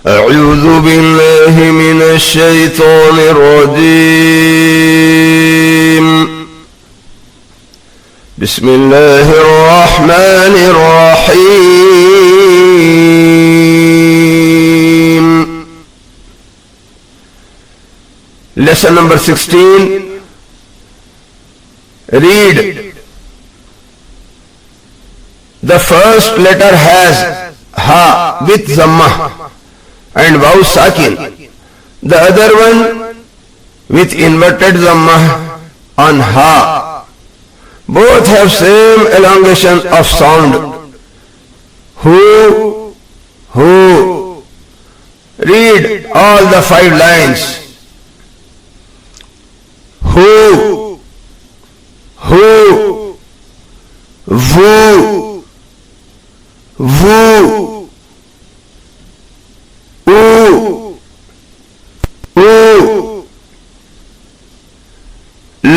أعوذ بالله من الشيطان الرجيم. بسم الله الرحمن الرحيم. Lesson number 16. Read. The first letter has ha with zammah and waw sakin. The other one with inverted zammah on ha. Both have same elongation of sound. Who. Read all the 5 lines. Who. Vu.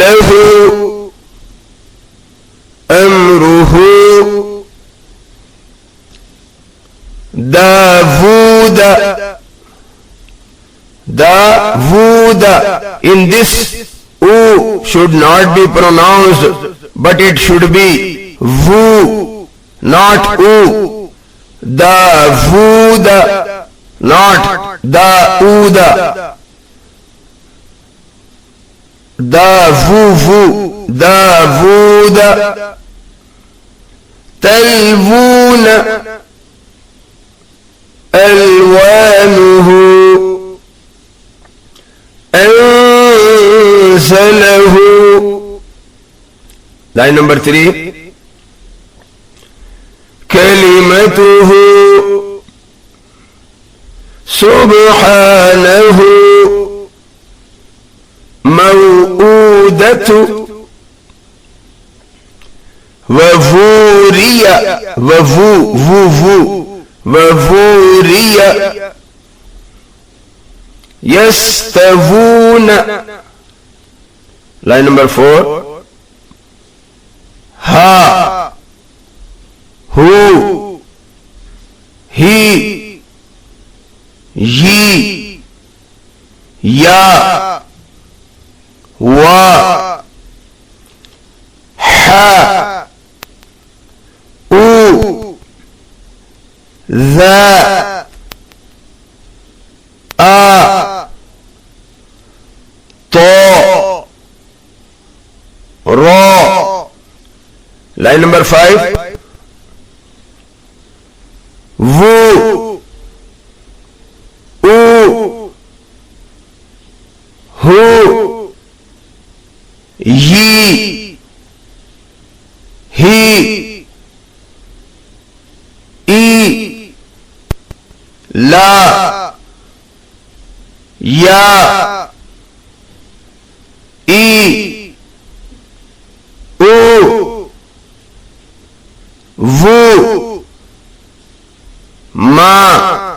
Lahu amruhu Davuda. In this, u should not be pronounced, but it should be vu, not u. Davuda, not Dauda. Davuda. Talvuna alwanuhu anzalahu. Line number 3. Kalimatuhu subhanahu maw'udatu wavuriya wavuriya yastavuna. Line number 4. Ha, hu, he, ye, ya, wa, ha, u, za, a, to, ro. Line number 5. Vu, u, hu, ye, he, e, la, ya, e, u, vu, ma.